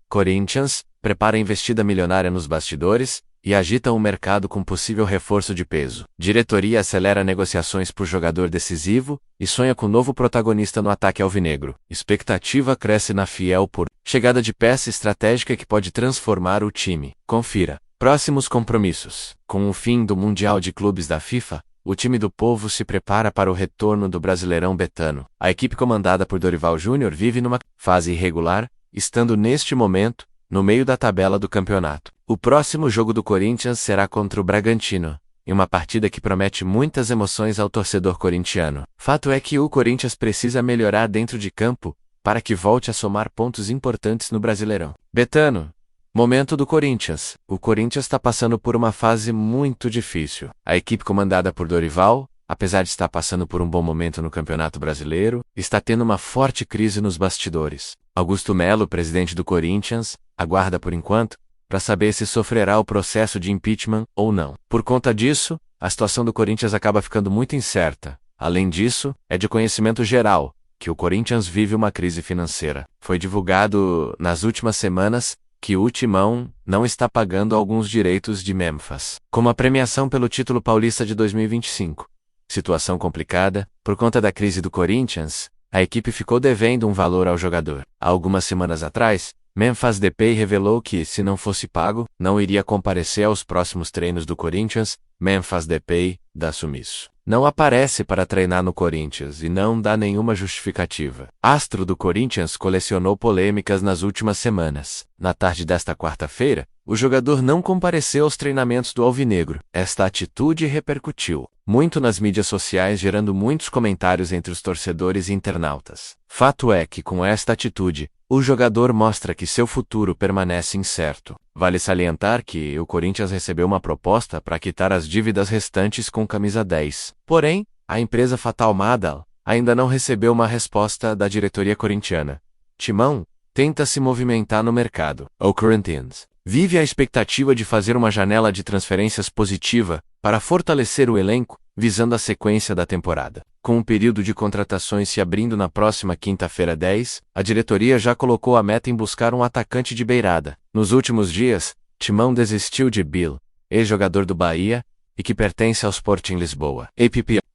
Corinthians prepara investida milionária nos bastidores e agita o mercado com possível reforço de peso. Diretoria acelera negociações por jogador decisivo e sonha com novo protagonista no ataque alvinegro. Expectativa cresce na Fiel por chegada de peça estratégica que pode transformar o time. Confira. Próximos compromissos. Com o fim do Mundial de Clubes da FIFA, o time do Povo se prepara para o retorno do Brasileirão Betano. A equipe comandada por Dorival Júnior vive numa fase irregular, estando neste momento no meio da tabela do campeonato. O próximo jogo do Corinthians será contra o Bragantino, em uma partida que promete muitas emoções ao torcedor corintiano. Fato é que o Corinthians precisa melhorar dentro de campo para que volte a somar pontos importantes no Brasileirão. Betano. Momento do Corinthians. O Corinthians está passando por uma fase muito difícil. A equipe comandada por Dorival, apesar de estar passando por um bom momento no Campeonato Brasileiro, está tendo uma forte crise nos bastidores. Augusto Melo, presidente do Corinthians, aguarda por enquanto para saber se sofrerá o processo de impeachment ou não. Por conta disso, a situação do Corinthians acaba ficando muito incerta. Além disso, é de conhecimento geral que o Corinthians vive uma crise financeira. Foi divulgado nas últimas semanas que o Timão não está pagando alguns direitos de Memphis, como a premiação pelo título paulista de 2025. Situação complicada, por conta da crise do Corinthians, a equipe ficou devendo um valor ao jogador. Há algumas semanas atrás, Memphis Depay revelou que, se não fosse pago, não iria comparecer aos próximos treinos do Corinthians. Memphis Depay dá sumiço. Não aparece para treinar no Corinthians e não dá nenhuma justificativa. Astro do Corinthians colecionou polêmicas nas últimas semanas. Na tarde desta quarta-feira, o jogador não compareceu aos treinamentos do Alvinegro. Esta atitude repercutiu muito nas mídias sociais, gerando muitos comentários entre os torcedores e internautas. Fato é que, com esta atitude, o jogador mostra que seu futuro permanece incerto. Vale salientar que o Corinthians recebeu uma proposta para quitar as dívidas restantes com camisa 10. Porém, a empresa Fatal Madal ainda não recebeu uma resposta da diretoria corintiana. Timão tenta se movimentar no mercado. O Corinthians vive a expectativa de fazer uma janela de transferências positiva para fortalecer o elenco, visando a sequência da temporada. Com o período de contratações se abrindo na próxima quinta-feira 10, a diretoria já colocou a meta em buscar um atacante de beirada. Nos últimos dias, Timão desistiu de Bill, ex-jogador do Bahia, e que pertence ao Sporting Lisboa.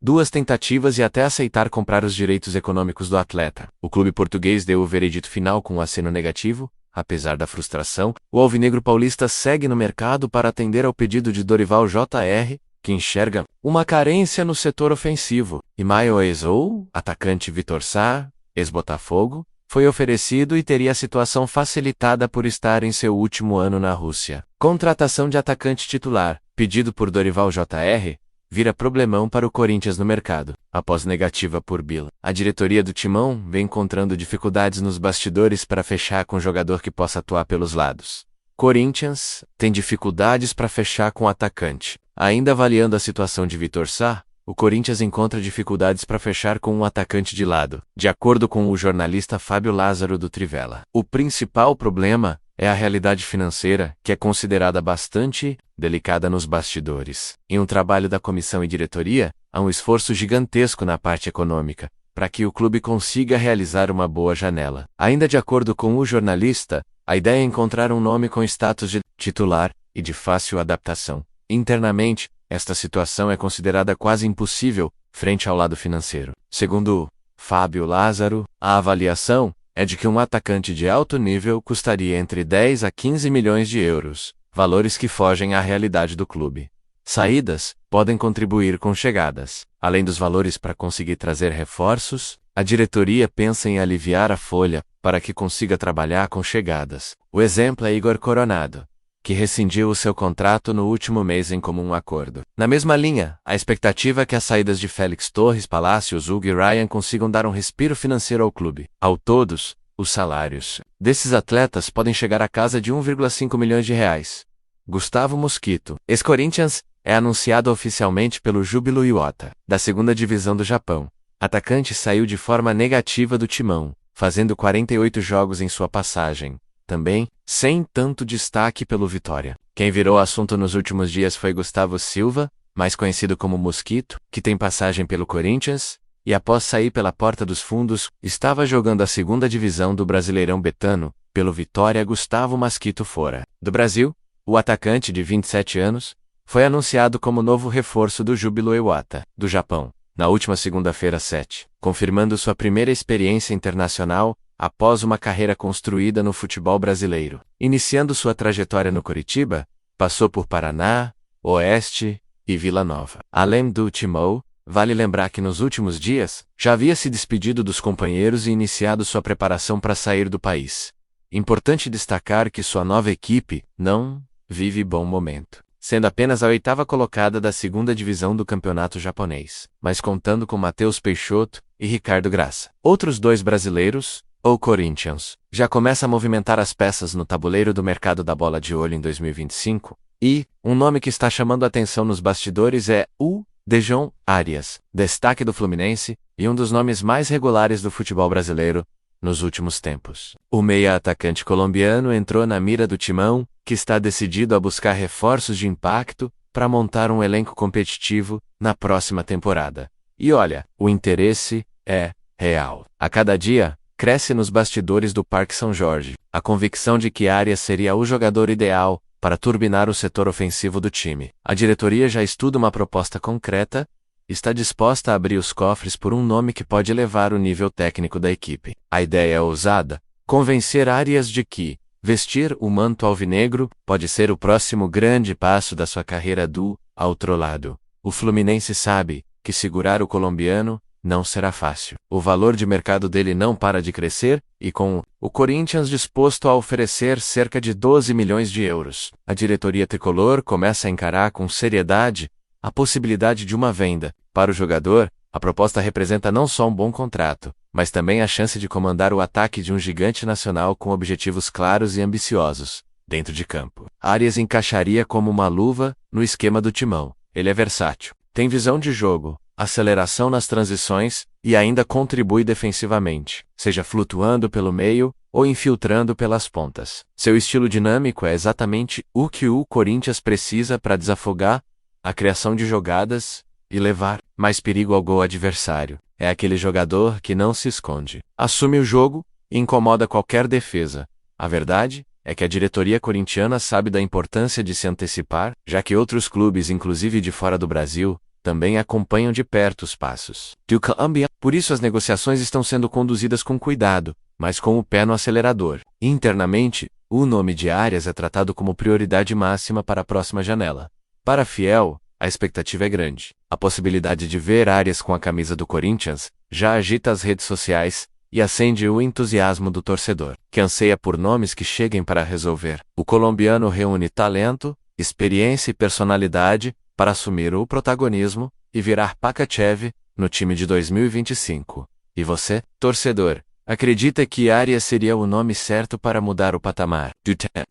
Duas tentativas e até aceitar comprar os direitos econômicos do atleta. O clube português deu o veredito final com um aceno negativo. Apesar da frustração, o alvinegro paulista segue no mercado para atender ao pedido de Dorival Jr., que enxerga uma carência no setor ofensivo. Imael Ezou, atacante Vitor Sá, ex-Botafogo, foi oferecido e teria a situação facilitada por estar em seu último ano na Rússia. Contratação de atacante titular, pedido por Dorival Jr., vira problemão para o Corinthians no mercado. Após negativa por Bill, a diretoria do Timão vem encontrando dificuldades nos bastidores para fechar com jogador que possa atuar pelos lados. Corinthians tem dificuldades para fechar com o atacante. Ainda avaliando a situação de Vitor Sá, o Corinthians encontra dificuldades para fechar com um atacante de lado, de acordo com o jornalista Fábio Lázaro do Trivela. O principal problema é a realidade financeira, que é considerada bastante delicada nos bastidores. Em um trabalho da comissão e diretoria, há um esforço gigantesco na parte econômica, para que o clube consiga realizar uma boa janela. Ainda de acordo com o jornalista, a ideia é encontrar um nome com status de titular e de fácil adaptação. Internamente, esta situação é considerada quase impossível frente ao lado financeiro. Segundo Fábio Lázaro, a avaliação é de que um atacante de alto nível custaria entre 10 a 15 milhões de euros, valores que fogem à realidade do clube. Saídas podem contribuir com chegadas. Além dos valores para conseguir trazer reforços, a diretoria pensa em aliviar a folha para que consiga trabalhar com chegadas. O exemplo é Igor Coronado, que rescindiu o seu contrato no último mês em comum acordo. Na mesma linha, a expectativa é que as saídas de Félix Torres, Palácios, Hugo e Ryan consigam dar um respiro financeiro ao clube. Ao todos, os salários desses atletas podem chegar à casa de 1,5 milhões de reais. Gustavo Mosquito, ex-Corinthians, é anunciado oficialmente pelo Júbilo Iwata, da segunda divisão do Japão. Atacante saiu de forma negativa do Timão, fazendo 48 jogos em sua passagem. Também, sem tanto destaque pelo Vitória. Quem virou assunto nos últimos dias foi Gustavo Silva, mais conhecido como Mosquito, que tem passagem pelo Corinthians, e após sair pela porta dos fundos, estava jogando a segunda divisão do Brasileirão Betano, pelo Vitória Gustavo Masquito Fora. Do Brasil, o atacante de 27 anos foi anunciado como novo reforço do Júbilo Iwata, do Japão, na última segunda-feira 7, confirmando sua primeira experiência internacional após uma carreira construída no futebol brasileiro. Iniciando sua trajetória no Coritiba, passou por Paraná, Oeste e Vila Nova. Além do Timão, vale lembrar que nos últimos dias, já havia se despedido dos companheiros e iniciado sua preparação para sair do país. Importante destacar que sua nova equipe não vive bom momento, sendo apenas a 8ª colocada da 2ª divisão do campeonato japonês, mas contando com Matheus Peixoto e Ricardo Graça. Outros 2 brasileiros, o Corinthians, já começa a movimentar as peças no tabuleiro do mercado da bola de olho em 2025, e um nome que está chamando a atenção nos bastidores é o Dejon Arias, destaque do Fluminense e um dos nomes mais regulares do futebol brasileiro nos últimos tempos. O meia-atacante colombiano entrou na mira do Timão, que está decidido a buscar reforços de impacto para montar um elenco competitivo na próxima temporada. E olha, o interesse é real. A cada dia, cresce nos bastidores do Parque São Jorge a convicção de que Arias seria o jogador ideal para turbinar o setor ofensivo do time. A diretoria já estuda uma proposta concreta e está disposta a abrir os cofres por um nome que pode elevar o nível técnico da equipe. A ideia é ousada: convencer Arias de que vestir o manto alvinegro pode ser o próximo grande passo da sua carreira do outro lado. O Fluminense sabe que segurar o colombiano não será fácil. O valor de mercado dele não para de crescer, e com o Corinthians disposto a oferecer cerca de 12 milhões de euros, a diretoria tricolor começa a encarar com seriedade a possibilidade de uma venda. Para o jogador, a proposta representa não só um bom contrato, mas também a chance de comandar o ataque de um gigante nacional com objetivos claros e ambiciosos, dentro de campo. Arias encaixaria como uma luva no esquema do Timão. Ele é versátil, tem visão de jogo, aceleração nas transições e ainda contribui defensivamente, seja flutuando pelo meio ou infiltrando pelas pontas. Seu estilo dinâmico é exatamente o que o Corinthians precisa para desafogar a criação de jogadas e levar mais perigo ao gol adversário. É aquele jogador que não se esconde, assume o jogo e incomoda qualquer defesa. A verdade é que a diretoria corintiana sabe da importância de se antecipar, já que outros clubes, inclusive de fora do Brasil, também acompanham de perto os passos do Colômbia. Por isso as negociações estão sendo conduzidas com cuidado, mas com o pé no acelerador. Internamente, o nome de Arias é tratado como prioridade máxima para a próxima janela. Para Fiel, a expectativa é grande. A possibilidade de ver Arias com a camisa do Corinthians já agita as redes sociais e acende o entusiasmo do torcedor, que anseia por nomes que cheguem para resolver. O colombiano reúne talento, experiência e personalidade para assumir o protagonismo e virar Pakachev no time de 2025. E você, torcedor, acredita que Arias seria o nome certo para mudar o patamar?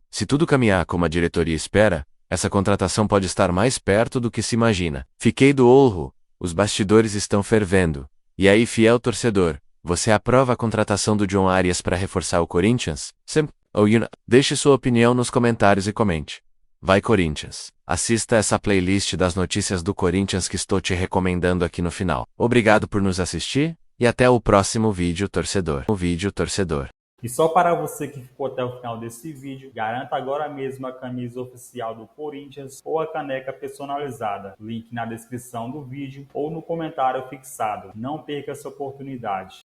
Se tudo caminhar como a diretoria espera, essa contratação pode estar mais perto do que se imagina. Fiquei do olho, os bastidores estão fervendo. E aí, fiel torcedor, você aprova a contratação do John Arias para reforçar o Corinthians? Deixe sua opinião nos comentários e comente. Vai Corinthians! Assista essa playlist das notícias do Corinthians que estou te recomendando aqui no final. Obrigado por nos assistir e até o próximo vídeo, torcedor. E só para você que ficou até o final desse vídeo, garanta agora mesmo a camisa oficial do Corinthians ou a caneca personalizada. Link na descrição do vídeo ou no comentário fixado. Não perca essa oportunidade.